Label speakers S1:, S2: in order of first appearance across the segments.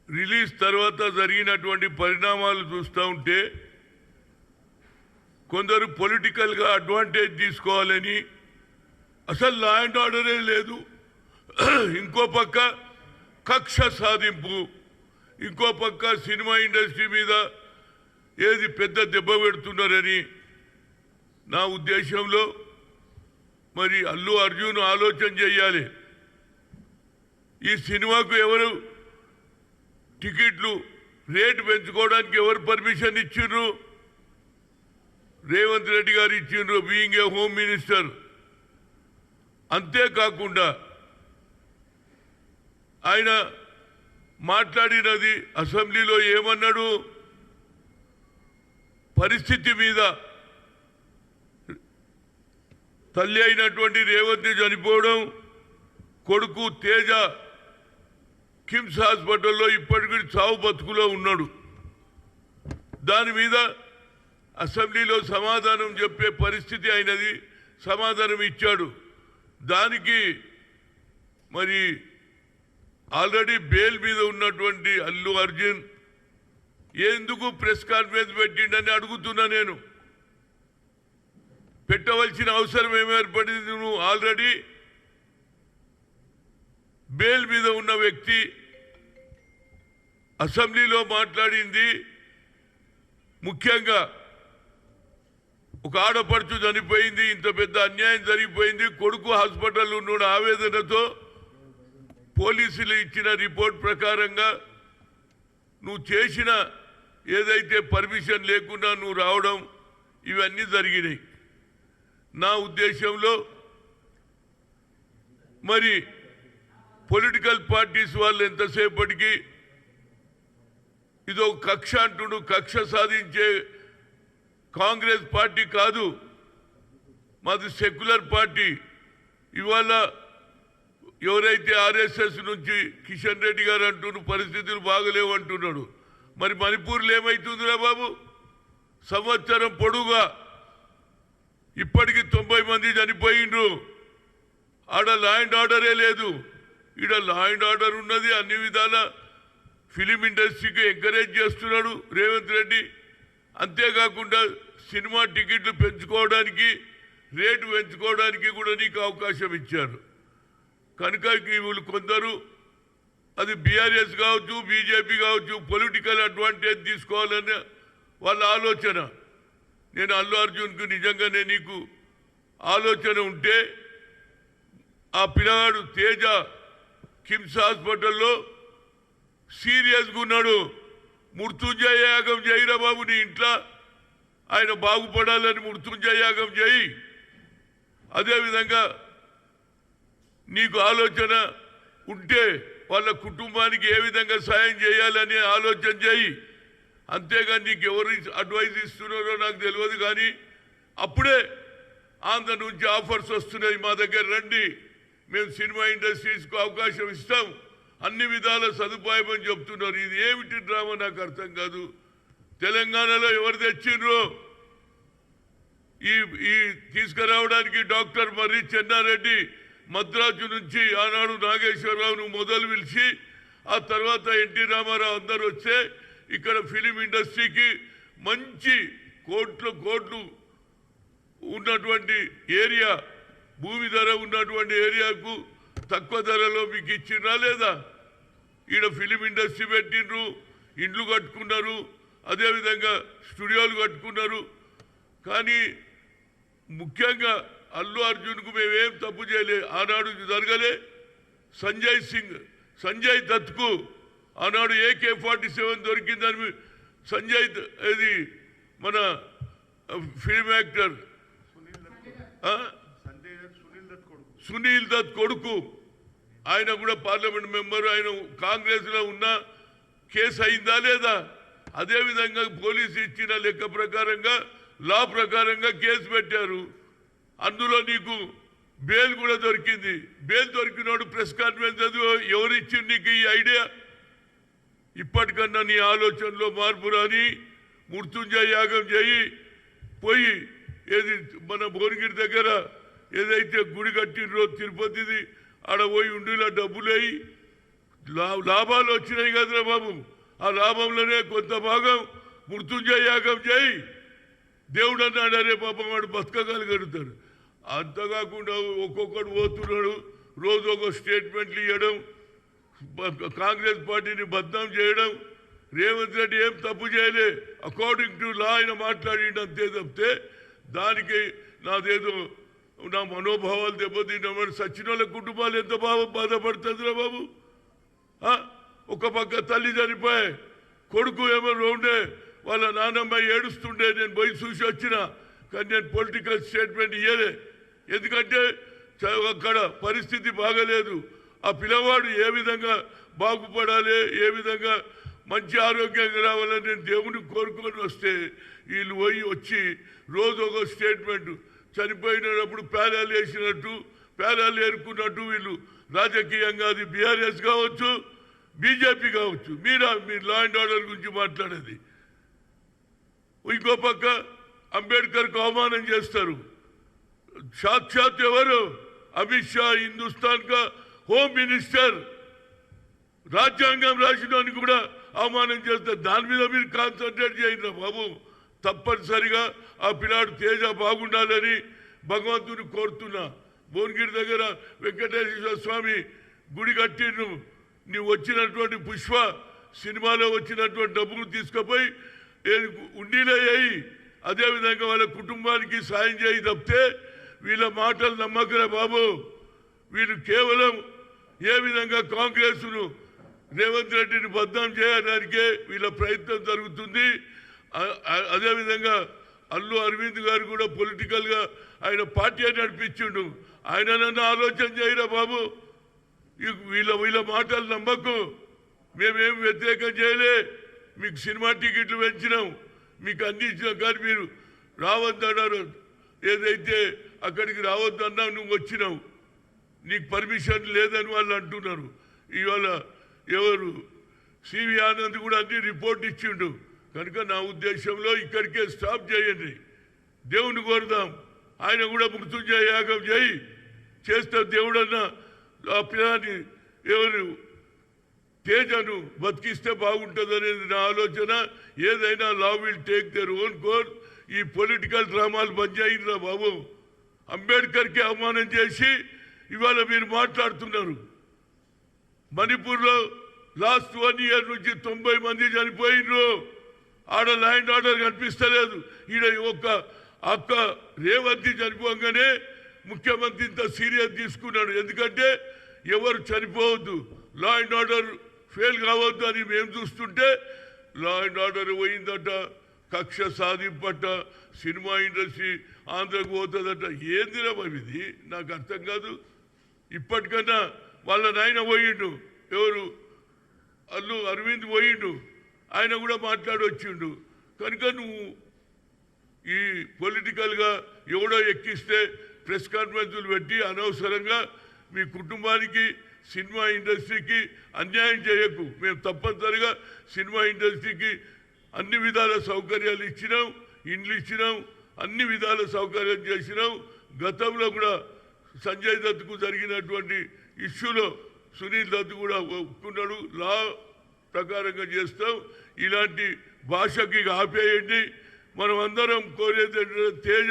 S1: Release తర్వాత జరిగినటువంటి పరిణామాలు చూస్తూ ఉంటే కొందరు పొలిటికల్గా అడ్వాంటేజ్ తీసుకోవాలని అసలు లా అండ్ ఆర్డరే లేదు, ఇంకో పక్క కక్ష సాధింపు, ఇంకో పక్క సినిమా ఇండస్ట్రీ మీద ఏది పెద్ద దెబ్బ పెడుతున్నారని నా ఉద్దేశంలో మరి అల్లు అర్జున్ ఆలోచన చేయాలి. ఈ సినిమాకు ఎవరు టికెట్లు రేటు పెంచుకోవడానికి ఎవరు పర్మిషన్ ఇచ్చిండ్రు? రేవంత్ రెడ్డి గారు ఇచ్చిండ్రు, బీయింగ్ ఏ హోమ్ మినిస్టర్. అంతేకాకుండా ఆయన మాట్లాడినది అసెంబ్లీలో ఏమన్నాడు? పరిస్థితి మీద తల్లి అయినటువంటి రేవంత్ చనిపోవడం, కొడుకు తేజ కిమ్స్ హాస్పిటల్లో ఇప్పటికీ చావు బతుకులో ఉన్నాడు. దాని మీద అసెంబ్లీలో సమాధానం చెప్పే పరిస్థితి అయినది, సమాధానం ఇచ్చాడు. దానికి మరి ఆల్రెడీ బెయిల్ మీద ఉన్నటువంటి అల్లు అర్జున్ ఎందుకు ప్రెస్ కాన్ఫరెన్స్ పెట్టిండని అడుగుతున్నా. నేను పెట్టవలసిన అవసరం ఏమి ఏర్పడింది? నువ్వు ఆల్రెడీ బెయిల్ మీద ఉన్న వ్యక్తి అసెంబ్లీలో మాట్లాడింది ముఖ్యంగా ఒక ఆడపడుచు చనిపోయింది, ఇంత పెద్ద అన్యాయం జరిగిపోయింది, కొడుకు హాస్పిటల్లో ఉన్న ఆవేదనతో పోలీసులు ఇచ్చిన రిపోర్ట్ ప్రకారంగా నువ్వు చేసిన ఏదైతే పర్మిషన్ లేకుండా నువ్వు రావడం ఇవన్నీ జరిగినాయి. నా ఉద్దేశంలో మరి పొలిటికల్ పార్టీస్ వాళ్ళు ఎంతసేపటికి ఇదో కక్ష అంటుడు, కక్ష సాధించే కాంగ్రెస్ పార్టీ కాదు, మాది సెక్యులర్ పార్టీ. ఇవాళ ఎవరైతే ఆర్ఎస్ఎస్ నుంచి కిషన్ రెడ్డి గారు అంటున్నారు పరిస్థితులు బాగలేవు అంటున్నాడు, మరి మణిపూర్లో ఏమవుతుందిరా బాబు? సంవత్సరం పొడుగా ఇప్పటికి 90 మంది చనిపోయిండ్రు. ఆడ లా అండ్ ఆర్డరే లేదు, ఈడ లా అండ్ ఆర్డర్ ఉన్నది. అన్ని విధాల ఫిలిం ఇండస్ట్రీకి ఎంకరేజ్ చేస్తున్నాడు రేవంత్ రెడ్డి. అంతేకాకుండా సినిమా టికెట్లు పెంచుకోవడానికి, రేటు పెంచుకోవడానికి కూడా నీకు అవకాశం ఇచ్చారు. కనుక వీళ్ళు కొందరు, అది బీఆర్ఎస్ కావచ్చు, బీజేపీ కావచ్చు, పొలిటికల్ అడ్వాంటేజ్ తీసుకోవాలనే వాళ్ళ ఆలోచన. నేను అల్లు అర్జున్కు నిజంగానే నీకు ఆలోచన ఉంటే ఆ పిల్లగాడు తేజ కిమ్స్ హాస్పిటల్లో సీరియస్గా ఉన్నాడు, మృత్యుంజయ యాగం చేయిరా బాబు, నీ ఇంట్లో ఆయన బాగుపడాలని మృత్యుంజయ యాగం చేయి. అదేవిధంగా నీకు ఆలోచన ఉంటే వాళ్ళ కుటుంబానికి ఏ విధంగా సాయం చేయాలని ఆలోచన చేయి. అంతేగాని నీకు ఎవరు అడ్వైజ్ ఇస్తున్నారో నాకు తెలియదు, కానీ అప్పుడే ఆంధ్ర నుంచి ఆఫర్స్ వస్తున్నాయి, మా దగ్గర రండి, మేము సినిమా ఇండస్ట్రీస్కు అవకాశం ఇస్తాం, అన్ని విధాల సదుపాయం అని చెప్తున్నారు. ఇది ఏమిటి డ్రామా నాకు అర్థం కాదు. తెలంగాణలో ఎవరు తెచ్చిండ్రు ఈ తీసుకురావడానికి? డాక్టర్ మర్రి చెన్నారెడ్డి మద్రాసు నుంచి ఆనాడు నాగేశ్వరరావును మొదలు పిలిచి ఆ తర్వాత ఎన్టీ రామారావు అందరూ వస్తే ఇక్కడ ఫిలిం ఇండస్ట్రీకి మంచి కోట్లు ఉన్నటువంటి ఏరియా, భూమి ధర ఉన్నటువంటి ఏరియాకు తక్కువ ధరలో మీకు ఇచ్చినా లేదా? ఈడ ఫిలిం ఇండస్ట్రీ పెట్టిండ్రు, ఇండ్లు కట్టుకున్నారు, అదేవిధంగా స్టూడియోలు కట్టుకున్నారు. కానీ ముఖ్యంగా అల్లు అర్జున్కు మేమేం తప్పు చేయలే, ఆనాడు జరగలే. సంజయ్ దత్కు ఆనాడు AK-47 దొరికిందని సంజయ్, ఇది మన ఫిల్మ్ యాక్టర్ సునీల్ దత్ కొడుకు, ఆయన కూడా పార్లమెంట్ మెంబరు, ఆయన కాంగ్రెస్లో ఉన్న కేసు అయిందా లేదా? అదేవిధంగా పోలీసు ఇచ్చిన లెక్క ప్రకారంగా, లా ప్రకారంగా కేసు పెట్టారు. అందులో నీకు బెయిల్ కూడా దొరికింది. బెయిల్ దొరికినోడు ప్రెస్ కాన్ఫరెన్స్ ఎవరు ఇచ్చింది నీకు ఈ ఐడియా? ఇప్పటికన్నా నీ ఆలోచనలో మార్పు రాని, మృత్యుంజయ యాగం చేయి, పోయి ఏది మన భువనగిరి దగ్గర ఏదైతే గుడి కట్టినరో తిరుపతిది, ఆడ పోయి ఉండిలో డబ్బులు వేయి, లాభాలు వచ్చినాయి కదరా బాబు. ఆ లాభంలోనే కొంత భాగం మృత్యుంజయ యాగం చేయి, దేవుడు అన్నాడు, అరే పాపం వాడు బతకగలుగుతాడు. అంతకాకుండా ఒక్కొక్కడు పోతున్నాడు, రోజు ఒక స్టేట్మెంట్లు ఇవ్వడం, కాంగ్రెస్ పార్టీని బద్నాం చేయడం. రేవంత్ రెడ్డి ఏం తప్పు చేయలే, అకార్డింగ్ టు లా ఆయన మాట్లాడిండు అంతే తప్పితే దానికి నాదేదో నా మనోభావాలు దెబ్బతిన్నామని సచిన వాళ్ళ కుటుంబాలు ఎంత బాధపడుతుందిరా బాబు. ఒక పక్క తల్లి చనిపోయి కొడుకు ఏమో ఉండే, వాళ్ళ నాన్నమ్మ ఏడుస్తుండే, నేను పోయి చూసి వచ్చిన, కానీ నేను పొలిటికల్ స్టేట్మెంట్ ఇవ్వలే. ఎందుకంటే అక్కడ పరిస్థితి బాగలేదు. ఆ పిల్లవాడు ఏ విధంగా బాగుపడాలి, ఏ విధంగా మంచి ఆరోగ్యంగా రావాలని నేను దేవుని కోరుకొని వస్తే వీళ్ళు వచ్చి రోజు ఒక స్టేట్మెంట్, చనిపోయినప్పుడు పేలాలు వేసినట్టు, పేలాలు ఏరుకున్నట్టు వీళ్ళు రాజకీయంగా, అది బీఆర్ఎస్ కావచ్చు, బీజేపీ కావచ్చు, మీరు లా అండ్ ఆర్డర్ గురించి మాట్లాడేది. ఇంకో పక్క అంబేద్కర్కు అవమానం చేస్తారు. సాక్షాత్ ఎవరు? అమిత్ షా, హిందుస్థాన్ కా హోమ్ మినిస్టర్, రాజ్యాంగం రాసినని కూడా అవమానం చేస్తారు. దాని మీద మీరు కాన్సన్ట్రేట్ చేయండి బాబు. తప్పనిసరిగా ఆ పిల్లాడు తేజ బాగుండాలని భగవంతుని కోరుతున్నా. భువనగిరి దగ్గర వెంకటేశ్వర స్వామి గుడి కట్టిను, నీవు వచ్చినటువంటి పుష్ప సినిమాలో వచ్చినటువంటి డబ్బులు తీసుకుపోయి ఉండీలో వేయి, అదేవిధంగా వాళ్ళ కుటుంబానికి సాయం చేయి తప్పితే వీళ్ళ మాటలు నమ్మకరా బాబు. వీళ్ళు కేవలం ఏ విధంగా కాంగ్రెస్ను, రేవంత్ రెడ్డిని బద్నాం చేయడానికే వీళ్ళ ప్రయత్నం జరుగుతుంది. అదేవిధంగా అల్లు అరవింద్ గారు కూడా పొలిటికల్గా ఆయన పార్టీ నడిపించిండు. ఆయన నన్ను ఆలోచన చేయరా బాబు. వీళ్ళ మాటలు నమ్మకు. మేమేం వ్యతిరేకం చేయలే, మీకు సినిమా టికెట్లు పెంచినాం, మీకు అందించినాం, కానీ మీరు రావద్దన్నారు. ఏదైతే అక్కడికి రావద్దన్నా నువ్వు వచ్చినావు, నీకు పర్మిషన్ లేదని వాళ్ళు అంటున్నారు. ఇవాళ ఎవరు సివి ఆనంద్ కూడా అన్ని రిపోర్ట్ ఇచ్చిండు. కనుక నా ఉద్దేశంలో ఇక్కడికే స్టాప్ చేయండి, దేవుని కోరుదాం. ఆయన కూడా మృత్యుంజయ యాగం చేస్తే దేవుడన్న ఆ పిల్లాన్ని ఎవరు తేజను బతికిస్తే బాగుంటుంది అనేది నా ఆలోచన. ఏదైనా law will take their own course. ఈ పొలిటికల్ డ్రామాలు బంద్ చేయండిరా బాబు. అంబేద్కర్కి అవమానం చేసి ఇవాళ మీరు మాట్లాడుతున్నారు. మణిపూర్లో లాస్ట్ 1 year నుంచి 90 మంది చనిపోయినరు. ఆడ ల్యాండ్ ఆర్డర్ కనిపిస్తలేదు. ఈడ ఒక్క అక్క రేవంత్ చనిపోగానే ముఖ్యమంత్రి ఇంత సీరియస్ తీసుకున్నాడు. ఎందుకంటే ఎవరు చనిపోవద్దు, లా అండ్ ఆర్డర్ ఫెయిల్ కావద్దు అని మేము చూస్తుంటే లా అండ్ ఆర్డర్ పోయిందట, కక్ష సాధింపట, సినిమా ఇండస్ట్రీ ఆంధ్రకు పోతుందట. ఏందిరా ఇది నాకు అర్థం కాదు. ఇప్పటికన్నా వాళ్ళ నాయన పోయిండు, ఎవరు అల్లు అరవింద్ పోయిండు, ఆయన కూడా మాట్లాడి వచ్చిండు. కనుక నువ్వు ఈ పొలిటికల్గా ఎవడో ఎక్కిస్తే ప్రెస్ కాన్ఫరెన్సులు పెట్టి అనవసరంగా మీ కుటుంబానికి, సినిమా ఇండస్ట్రీకి అన్యాయం చేయకు. మేము తప్పనిసరిగా సినిమా ఇండస్ట్రీకి అన్ని విధాల సౌకర్యాలు ఇచ్చినాం, ఇండ్లు ఇచ్చినాం, అన్ని విధాల సౌకర్యం చేసినాం. గతంలో కూడా సంజయ్ దత్తుకు జరిగినటువంటి ఇష్యూలో సునీల్ దత్ కూడా ఒప్పుకున్నాడు. లా ప్రకారంగా చేస్తాం. ఇలాంటి భాషకి ఆపేయండి. మనం అందరం కోరేది తేజ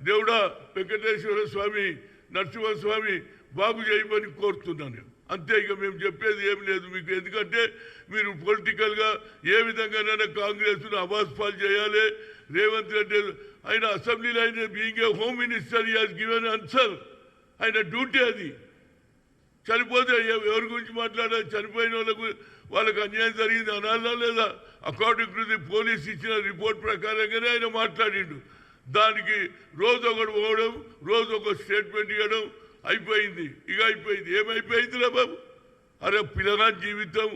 S1: దేవుడా వెంకటేశ్వర స్వామి, నరసింహస్వామి బాగు చేయమని కోరుతున్నాను. అంతే, ఇక మేము చెప్పేది ఏం లేదు మీకు. ఎందుకంటే మీరు పొలిటికల్గా ఏ విధంగానైనా కాంగ్రెస్ను అవాస్పాలు చేయాలి. రేవంత్ రెడ్డి ఆయన అసెంబ్లీలో ఆయన being a home minister he has given answer. ఆయన డ్యూటీ అది. చనిపోతే ఎవరి గురించి మాట్లాడాలి? చనిపోయిన వాళ్ళకు అన్యాయం జరిగింది అనాలా లేదా? అకార్డింగ్ టు ది పోలీస్ ఇచ్చిన రిపోర్ట్ ప్రకారంగానే ఆయన మాట్లాడిండు. దానికి రోజు ఒకటి పోవడం, రోజు ఒక స్టేట్మెంట్ ఇవ్వడం అయిపోయింది. ఇక అయిపోయింది. ఏమైపోయిందిలే బాబు. అరే పిల్లగాని జీవితం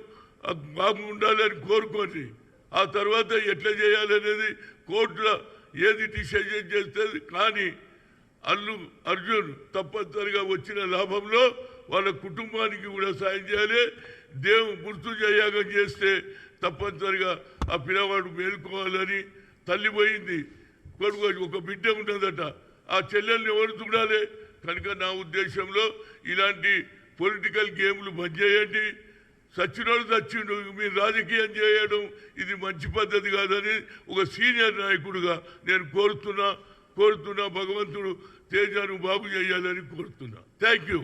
S1: బాగుండాలని కోరుకోండి. ఆ తర్వాత ఎట్లా చేయాలనేది కోర్టులో ఏది డిసిజన్ చేస్తుంది. కానీ అల్లు అర్జున్ తప్పనిసరిగా వచ్చిన లాభంలో వాళ్ళ కుటుంబానికి కూడా సాయం చేయాలి. మృత్యుంజయ యాగం చేస్తే తప్పనిసరిగా ఆ పిల్లవాడు మేలుకోవాలని. తల్లి పోయింది, కొడుకు ఒక బిడ్డ ఉన్నదట, ఆ చెల్లెల్ని ఎవరు చూడాలి? కనుక నా ఉద్దేశంలో ఇలాంటి పొలిటికల్ గేమ్లు బంద్ చేయండి. సచ్చినోడు చచ్చిండు, మీరు రాజకీయం చేయడం ఇది మంచి పద్ధతి కాదని ఒక సీనియర్ నాయకుడిగా నేను కోరుతున్నా. భగవంతుడు తేజాను బాగు చేయాలని కోరుతున్నా. Thank you.